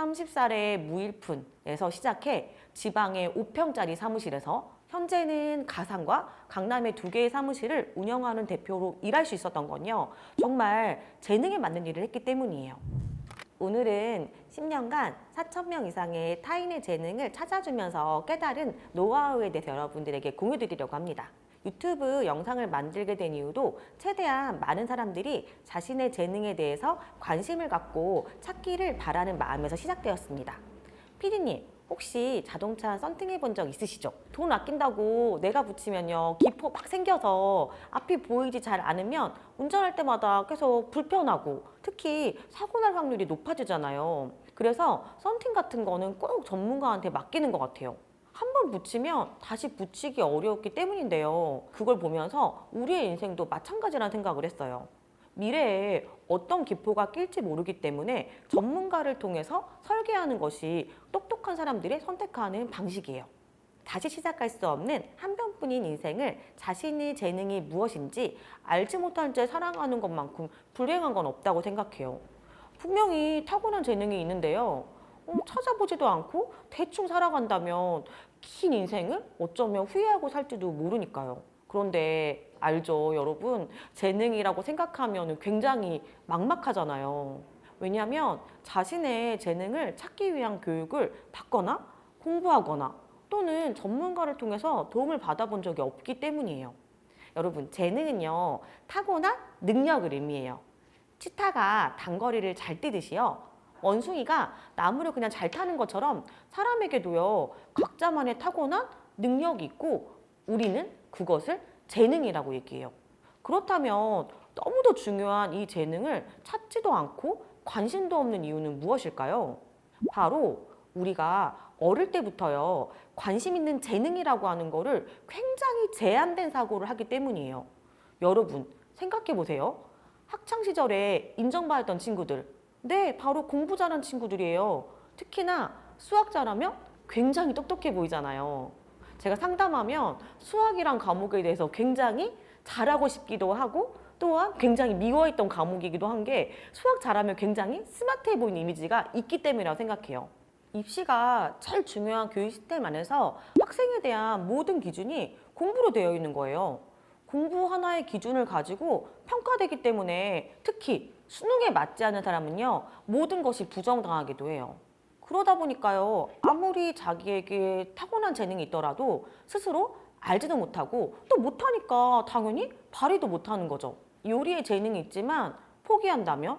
30살의 무일푼에서 시작해 지방의 5평짜리 사무실에서 현재는 가상과 강남의 2개의 사무실을 운영하는 대표로 일할 수 있었던 건요. 정말 재능에 맞는 일을 했기 때문이에요. 오늘은 10년간 4,000명 이상의 타인의 재능을 찾아주면서 깨달은 노하우에 대해서 여러분들에게 공유드리려고 합니다. 유튜브 영상을 만들게 된 이유도 최대한 많은 사람들이 자신의 재능에 대해서 관심을 갖고 찾기를 바라는 마음에서 시작되었습니다. 피디님, 혹시 자동차 썬팅해 본 적 있으시죠? 돈 아낀다고 내가 붙이면요 기포 막 생겨서 앞이 보이지 잘 않으면 운전할 때마다 계속 불편하고 특히 사고 날 확률이 높아지잖아요. 그래서 썬팅 같은 거는 꼭 전문가한테 맡기는 것 같아요. 한 번 붙이면 다시 붙이기 어려웠기 때문인데요. 그걸 보면서 우리의 인생도 마찬가지라는 생각을 했어요. 미래에 어떤 기포가 낄지 모르기 때문에 전문가를 통해서 설계하는 것이 똑똑한 사람들이 선택하는 방식이에요. 다시 시작할 수 없는 한 번뿐인 인생을 자신의 재능이 무엇인지 알지 못한 채 살아가는 것만큼 불행한 건 없다고 생각해요. 분명히 타고난 재능이 있는데요. 찾아보지도 않고 대충 살아간다면 긴 인생을 어쩌면 후회하고 살지도 모르니까요. 그런데 알죠, 여러분? 재능이라고 생각하면 굉장히 막막하잖아요. 왜냐하면 자신의 재능을 찾기 위한 교육을 받거나 공부하거나 또는 전문가를 통해서 도움을 받아본 적이 없기 때문이에요. 여러분, 재능은요, 타고난 능력을 의미해요. 치타가 단거리를 잘 뛰듯이요. 원숭이가 나무를 그냥 잘 타는 것처럼 사람에게도요, 각자만의 타고난 능력이 있고 우리는 그것을 재능이라고 얘기해요. 그렇다면 너무도 중요한 이 재능을 찾지도 않고 관심도 없는 이유는 무엇일까요? 바로 우리가 어릴 때부터요, 관심 있는 재능이라고 하는 거를 굉장히 제한된 사고를 하기 때문이에요. 여러분, 생각해 보세요. 학창 시절에 인정받았던 친구들, 네, 바로 공부 잘하는 친구들이에요. 특히나 수학 잘하면 굉장히 똑똑해 보이잖아요. 제가 상담하면 수학이란 과목에 대해서 굉장히 잘하고 싶기도 하고 또한 굉장히 미워했던 과목이기도 한 게 수학 잘하면 굉장히 스마트해 보이는 이미지가 있기 때문이라고 생각해요. 입시가 제일 중요한 교육 시스템 안에서 학생에 대한 모든 기준이 공부로 되어 있는 거예요. 공부 하나의 기준을 가지고 평가되기 때문에 특히 수능에 맞지 않는 사람은요, 모든 것이 부정당하기도 해요. 그러다 보니까요, 아무리 자기에게 타고난 재능이 있더라도 스스로 알지도 못하고 또 못하니까 당연히 발휘도 못하는 거죠. 요리에 재능이 있지만 포기한다면,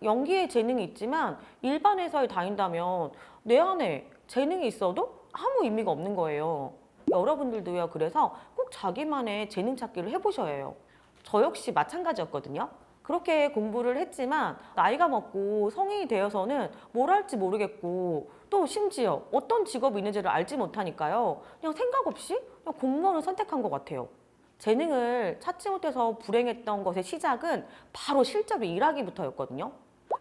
연기에 재능이 있지만 일반회사에 다닌다면 내 안에 재능이 있어도 아무 의미가 없는 거예요. 여러분들도요, 그래서 꼭 자기만의 재능 찾기를 해보셔야 해요. 저 역시 마찬가지였거든요. 그렇게 공부를 했지만 나이가 먹고 성인이 되어서는 뭘 할지 모르겠고 또 심지어 어떤 직업이 있는지를 알지 못하니까요. 그냥 생각 없이 그냥 공무원을 선택한 것 같아요. 재능을 찾지 못해서 불행했던 것의 시작은 바로 실제로 일하기부터였거든요.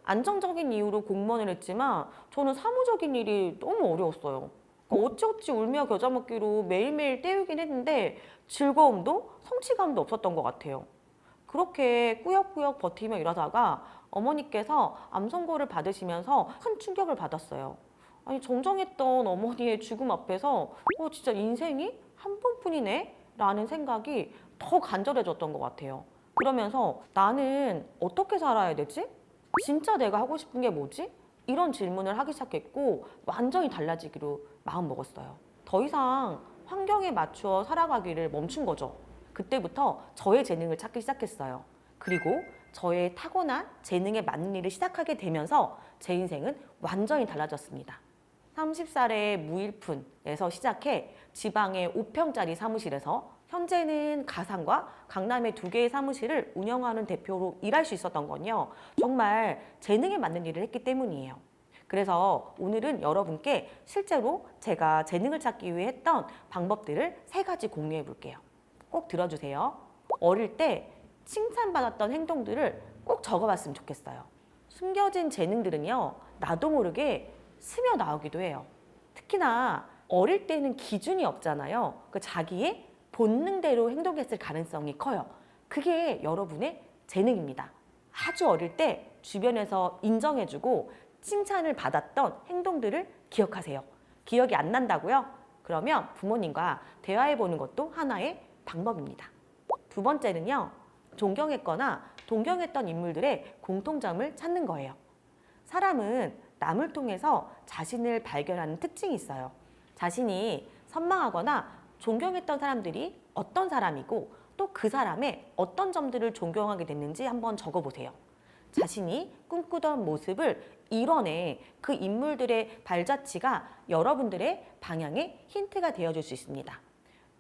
안정적인 이유로 공무원을 했지만 저는 사무적인 일이 너무 어려웠어요. 어찌어찌 울며 겨자 먹기로 매일매일 때우긴 했는데 즐거움도 성취감도 없었던 것 같아요. 그렇게 꾸역꾸역 버티며 일하다가 어머니께서 암 선고를 받으시면서 큰 충격을 받았어요. 아니, 정정했던 어머니의 죽음 앞에서 진짜 인생이 한 번뿐이네? 라는 생각이 더 간절해졌던 것 같아요. 그러면서 나는 어떻게 살아야 되지? 진짜 내가 하고 싶은 게 뭐지? 이런 질문을 하기 시작했고 완전히 달라지기로 마음먹었어요. 더 이상 환경에 맞추어 살아가기를 멈춘 거죠. 그때부터 저의 재능을 찾기 시작했어요. 그리고 저의 타고난 재능에 맞는 일을 시작하게 되면서 제 인생은 완전히 달라졌습니다. 30살의 무일푼에서 시작해 지방의 5평짜리 사무실에서 현재는 가상과 강남의 2개의 사무실을 운영하는 대표로 일할 수 있었던 건요, 정말 재능에 맞는 일을 했기 때문이에요. 그래서 오늘은 여러분께 실제로 제가 재능을 찾기 위해 했던 방법들을 3가지 공유해 볼게요. 꼭 들어주세요. 어릴 때 칭찬받았던 행동들을 꼭 적어봤으면 좋겠어요. 숨겨진 재능들은요, 나도 모르게 스며 나오기도 해요. 특히나 어릴 때는 기준이 없잖아요. 자기의 본능대로 행동했을 가능성이 커요. 그게 여러분의 재능입니다. 아주 어릴 때 주변에서 인정해주고 칭찬을 받았던 행동들을 기억하세요. 기억이 안 난다고요? 그러면 부모님과 대화해보는 것도 하나의 방법입니다. 두 번째는요, 존경했거나 동경했던 인물들의 공통점을 찾는 거예요. 사람은 남을 통해서 자신을 발견하는 특징이 있어요. 자신이 선망하거나 존경했던 사람들이 어떤 사람이고 또 그 사람의 어떤 점들을 존경하게 됐는지 한번 적어보세요. 자신이 꿈꾸던 모습을 이뤄내 그 인물들의 발자취가 여러분들의 방향에 힌트가 되어줄 수 있습니다.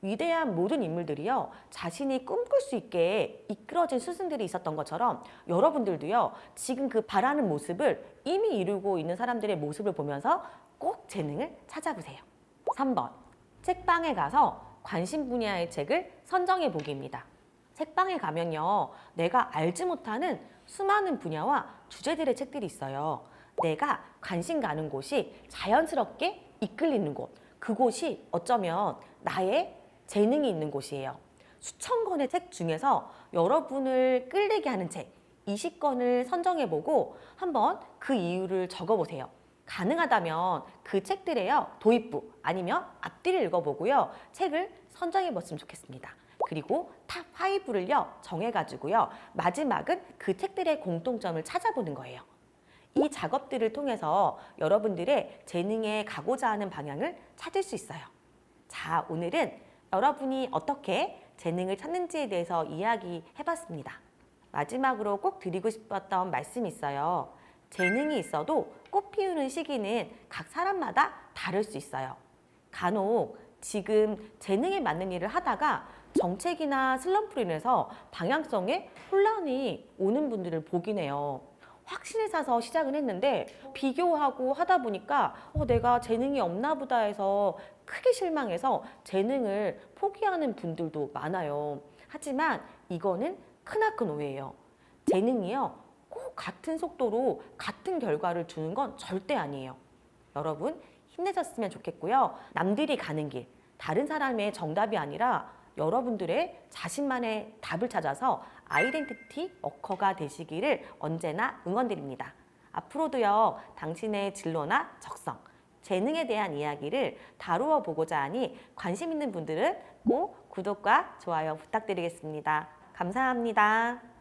위대한 모든 인물들이요, 자신이 꿈꿀 수 있게 이끌어진 스승들이 있었던 것처럼 여러분들도요, 지금 그 바라는 모습을 이미 이루고 있는 사람들의 모습을 보면서 꼭 재능을 찾아보세요. 3번, 책방에 가서 관심 분야의 책을 선정해 보기입니다. 책방에 가면요, 내가 알지 못하는 수많은 분야와 주제들의 책들이 있어요. 내가 관심 가는 곳이 자연스럽게 이끌리는 곳, 그곳이 어쩌면 나의 재능이 있는 곳이에요. 수천 권의 책 중에서 여러분을 끌리게 하는 책 20권을 선정해보고 한번 그 이유를 적어보세요. 가능하다면 그 책들에요, 도입부 아니면 앞뒤를 읽어보고요, 책을 선정해봤으면 좋겠습니다. 그리고 탑 5를요 정해가지고요, 마지막은 그 책들의 공통점을 찾아보는 거예요. 이 작업들을 통해서 여러분들의 재능에 가고자 하는 방향을 찾을 수 있어요. 자, 오늘은 여러분이 어떻게 재능을 찾는지에 대해서 이야기해봤습니다. 마지막으로 꼭 드리고 싶었던 말씀이 있어요. 재능이 있어도 꽃 피우는 시기는 각 사람마다 다를 수 있어요. 간혹 지금 재능에 맞는 일을 하다가 정책이나 슬럼프로 인해서 방향성에 혼란이 오는 분들을 보긴 해요. 확신을 사서 시작은 했는데 비교하고 하다 보니까 내가 재능이 없나 보다 해서 크게 실망해서 재능을 포기하는 분들도 많아요. 하지만 이거는 크나큰 오해예요. 재능이요, 꼭 같은 속도로 같은 결과를 주는 건 절대 아니에요. 여러분 힘내셨으면 좋겠고요. 남들이 가는 길, 다른 사람의 정답이 아니라 여러분들의 자신만의 답을 찾아서 아이덴티티 워커가 되시기를 언제나 응원드립니다. 앞으로도요, 당신의 진로나 적성, 재능에 대한 이야기를 다루어 보고자 하니 관심 있는 분들은 꼭 구독과 좋아요 부탁드리겠습니다. 감사합니다.